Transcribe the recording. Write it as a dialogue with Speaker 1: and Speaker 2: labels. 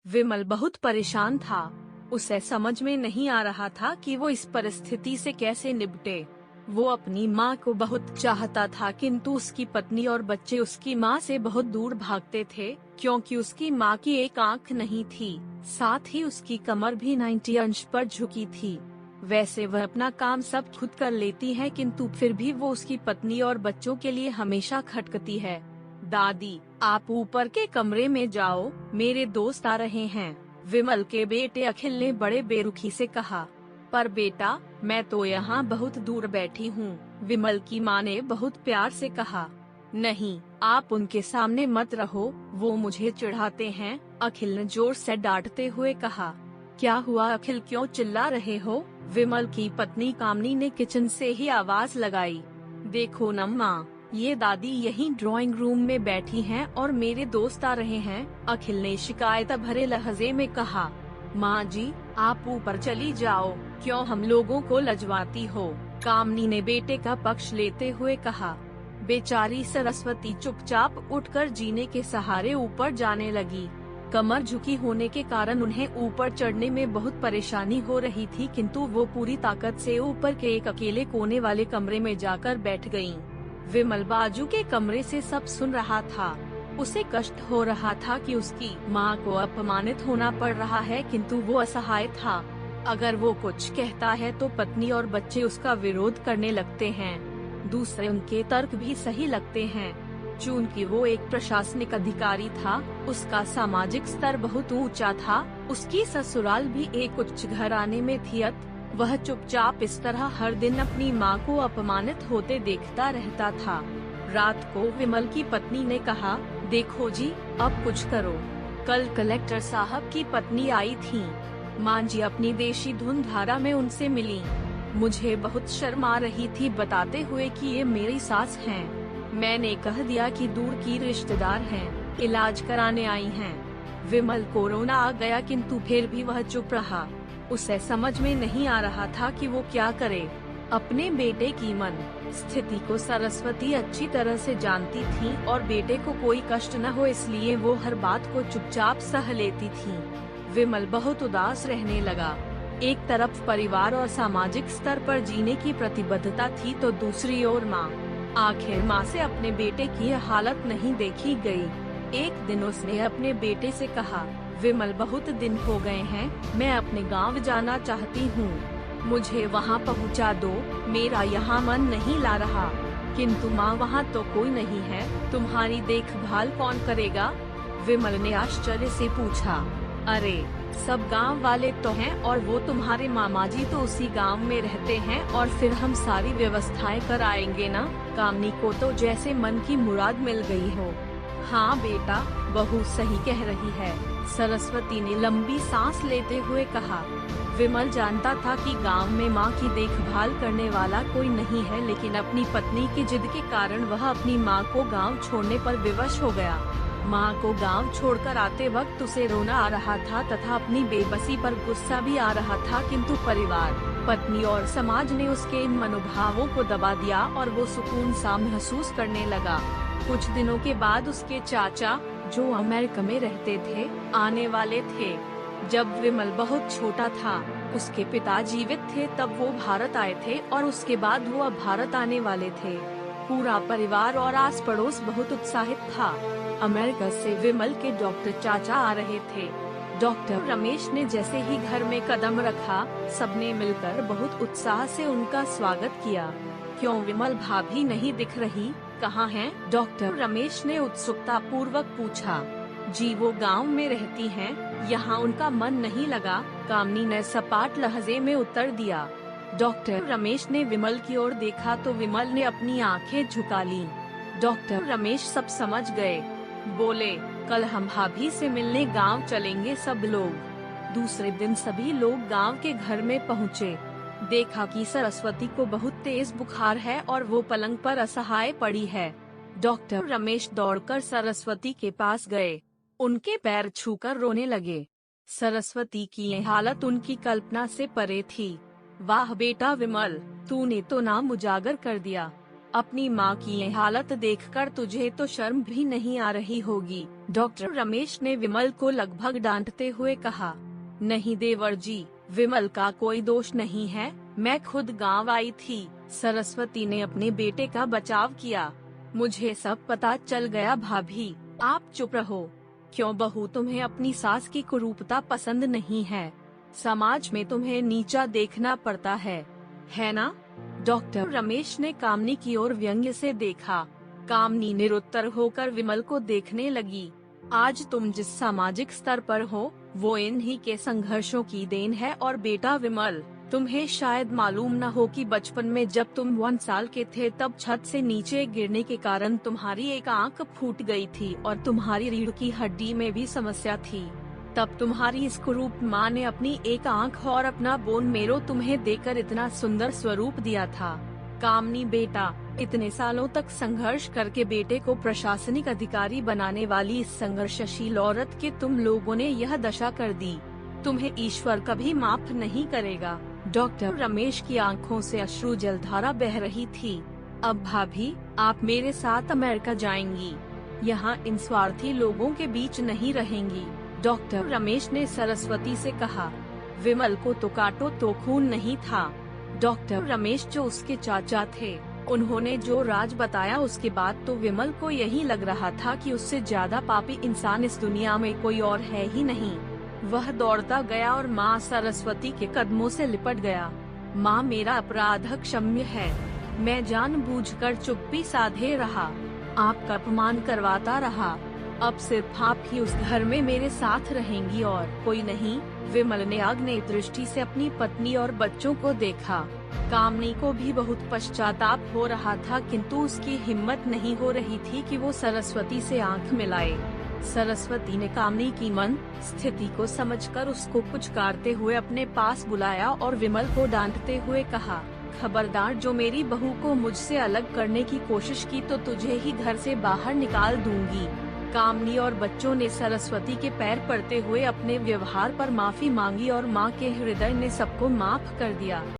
Speaker 1: विमल बहुत परेशान था। उसे समझ में नहीं आ रहा था कि वो इस परिस्थिति से कैसे निपटे। वो अपनी माँ को बहुत चाहता था, किंतु उसकी पत्नी और बच्चे उसकी माँ से बहुत दूर भागते थे, क्योंकि उसकी माँ की एक आंख नहीं थी, साथ ही उसकी कमर भी 90 अंश पर झुकी थी। वैसे वह अपना काम सब खुद कर लेती है, किंतु फिर भी वो उसकी पत्नी और बच्चों के लिए हमेशा खटकती है। दादी, आप ऊपर के कमरे में जाओ, मेरे दोस्त आ रहे हैं, विमल के बेटे अखिल ने बड़े बेरुखी से कहा। पर बेटा, मैं तो यहाँ बहुत दूर बैठी हूँ, विमल की माँ ने बहुत प्यार से कहा। नहीं, आप उनके सामने मत रहो, वो मुझे चिढ़ाते हैं, अखिल ने जोर से डांटते हुए कहा। क्या हुआ अखिल, क्यों चिल्ला रहे हो? विमल की पत्नी कामनी ने किचन से ही आवाज लगाई। देखो न माँ, ये दादी यहीं ड्राइंग रूम में बैठी हैं और मेरे दोस्त आ रहे हैं, अखिल ने शिकायत भरे लहजे में कहा। माँ जी, आप ऊपर चली जाओ, क्यों हम लोगों को लजवाती हो, कामनी ने बेटे का पक्ष लेते हुए कहा। बेचारी सरस्वती चुपचाप उठकर जीने के सहारे ऊपर जाने लगी। कमर झुकी होने के कारण उन्हें ऊपर चढ़ने में बहुत परेशानी हो रही थी, किंतु वो पूरी ताकत से ऊपर के एक अकेले कोने वाले कमरे में जाकर बैठ गईं। विमल बाजू के कमरे से सब सुन रहा था। उसे कष्ट हो रहा था कि उसकी माँ को अपमानित होना पड़ रहा है, किंतु वो असहाय था। अगर वो कुछ कहता है तो पत्नी और बच्चे उसका विरोध करने लगते हैं। दूसरे उनके तर्क भी सही लगते हैं। चूंकि वो एक प्रशासनिक अधिकारी था, उसका सामाजिक स्तर बहुत ऊंचा था, उसकी ससुराल भी एक उच्च घराने में थी, वह चुपचाप इस तरह हर दिन अपनी माँ को अपमानित होते देखता रहता था। रात को विमल की पत्नी ने कहा, देखो जी, अब कुछ करो। कल कलेक्टर साहब की पत्नी आई थी, माँ जी अपनी देशी धुन धारा में उनसे मिली। मुझे बहुत शर्म आ रही थी बताते हुए कि ये मेरी सास हैं। मैंने कह दिया कि दूर की रिश्तेदार हैं, इलाज कराने आई हैं। विमल कोरोना आ गया, किंतु फिर भी वह चुप रहा। उसे समझ में नहीं आ रहा था कि वो क्या करे। अपने बेटे की मन स्थिति को सरस्वती अच्छी तरह से जानती थी और बेटे को कोई कष्ट न हो इसलिए वो हर बात को चुपचाप सह लेती थी। विमल बहुत उदास रहने लगा। एक तरफ परिवार और सामाजिक स्तर पर जीने की प्रतिबद्धता थी, तो दूसरी ओर माँ। आखिर माँ से अपने बेटे की हालत नहीं देखी गई। एक दिन उसने अपने बेटे से कहा, विमल, बहुत दिन हो गए हैं, मैं अपने गांव जाना चाहती हूँ, मुझे वहाँ पहुँचा दो, मेरा यहाँ मन नहीं ला रहा। किंतु माँ, वहाँ तो कोई नहीं है, तुम्हारी देखभाल कौन करेगा? विमल ने आश्चर्य से पूछा। अरे, सब गांव वाले तो हैं और वो तुम्हारे मामा जी तो उसी गांव में रहते हैं और फिर हम सारी व्यवस्थाएं कराएंगे ना। कामनी को तो जैसे मन की मुराद मिल गई हो। हाँ बेटा, बहू सही कह रही है, सरस्वती ने लंबी सांस लेते हुए कहा। विमल जानता था कि गांव में मां की देखभाल करने वाला कोई नहीं है, लेकिन अपनी पत्नी की जिद के कारण वह अपनी मां को गांव छोड़ने पर विवश हो गया। मां को गांव छोड़कर आते वक्त उसे रोना आ रहा था तथा अपनी बेबसी पर गुस्सा भी आ रहा था, किंतु परिवार, पत्नी और समाज ने उसके इन मनोभावों को दबा दिया और वो सुकून सा महसूस करने लगा। कुछ दिनों के बाद उसके चाचा, जो अमेरिका में रहते थे, आने वाले थे। जब विमल बहुत छोटा था, उसके पिता जीवित थे तब वो भारत आए थे और उसके बाद वो अब भारत आने वाले थे। पूरा परिवार और आस पड़ोस बहुत उत्साहित था। अमेरिका से विमल के डॉक्टर चाचा आ रहे थे। डॉक्टर रमेश ने जैसे ही घर में कदम रखा, सबने मिलकर बहुत उत्साह से उनका स्वागत किया। क्यों विमल भाभी नहीं दिख रही, कहाँ हैं? डॉक्टर रमेश ने उत्सुकता पूर्वक पूछा। जी, वो गांव में रहती हैं, यहाँ उनका मन नहीं लगा, कामनी ने सपाट लहजे में उत्तर दिया। डॉक्टर रमेश ने विमल की ओर देखा तो विमल ने अपनी आंखें झुका लीं। डॉक्टर रमेश सब समझ गए। बोले, कल हम भाभी से मिलने गांव चलेंगे सब लोग। दूसरे दिन सभी लोग गांव के घर में पहुँचे। देखा कि सरस्वती को बहुत तेज बुखार है और वो पलंग पर असहाय पड़ी है। डॉक्टर रमेश दौड़कर सरस्वती के पास गए, उनके पैर छूकर रोने लगे। सरस्वती की ये हालत उनकी कल्पना से परे थी। वाह बेटा विमल, तूने तो नाम उजागर कर दिया। अपनी माँ की ये हालत देखकर तुझे तो शर्म भी नहीं आ रही होगी। डॉक्टर रमेश ने विमल को लगभग डांटते हुए कहा, नहीं देवर जी, विमल का कोई दोष नहीं है, मैं खुद गांव आई थी। सरस्वती ने अपने बेटे का बचाव किया। मुझे सब पता चल गया भाभी, आप चुप रहो। क्यों बहू, तुम्हें अपनी सास की कुरूपता पसंद नहीं है? समाज में तुम्हें नीचा देखना पड़ता है ना? डॉक्टर रमेश ने कामनी की ओर व्यंग्य से देखा। कामनी निरुत्तर होकर विमल को देखने लगी। आज तुम जिस सामाजिक स्तर पर हो वो इन्हीं के संघर्षों की देन है। और बेटा विमल, तुम्हें शायद मालूम न हो कि बचपन में जब तुम 1 साल के थे तब छत से नीचे गिरने के कारण तुम्हारी एक आंख फूट गई थी और तुम्हारी रीढ़ की हड्डी में भी समस्या थी। तब तुम्हारी इस कुरूप माँ ने अपनी एक आंख और अपना बोन मेरो तुम्हें देकर इतना सुंदर स्वरूप दिया था। कामनी बेटा, इतने सालों तक संघर्ष करके बेटे को प्रशासनिक अधिकारी बनाने वाली इस संघर्षशील औरत के तुम लोगों ने यह दशा कर दी। तुम्हें ईश्वर कभी माफ नहीं करेगा। डॉक्टर रमेश की आंखों से अश्रु जलधारा बह रही थी। अब भाभी, आप मेरे साथ अमेरिका जाएंगी, यहाँ इन स्वार्थी लोगों के बीच नहीं रहेंगी। डॉक्टर रमेश ने सरस्वती से कहा, विमल को तो काटो तो खून नहीं था। डॉक्टर रमेश जो उसके चाचा थे, उन्होंने जो राज बताया उसके बाद तो विमल को यही लग रहा था कि उससे ज्यादा पापी इंसान इस दुनिया में कोई और है ही नहीं। वह दौड़ता गया और माँ सरस्वती के कदमों से लिपट गया। माँ, मेरा अपराध क्षम्य है, मैं जानबूझकर चुप्पी साधे रहा, आपका अपमान करवाता रहा। अब सिर्फ आप ही उस घर में मेरे साथ रहेंगी और कोई नहीं। विमल ने आग्नेय दृष्टि से अपनी पत्नी और बच्चों को देखा। कामनी को भी बहुत पश्चाताप हो रहा था, किंतु उसकी हिम्मत नहीं हो रही थी कि वो सरस्वती से आंख मिलाए। सरस्वती ने कामनी की मन स्थिति को समझकर उसको पुचकारते हुए अपने पास बुलाया और विमल को डांटते हुए कहा, खबरदार, जो मेरी बहू को मुझसे अलग करने की कोशिश की तो तुझे ही घर से बाहर निकाल दूंगी। कामनी और बच्चों ने सरस्वती के पैर पड़ते हुए अपने व्यवहार पर माफी मांगी और मां के हृदय ने सबको माफ कर दिया।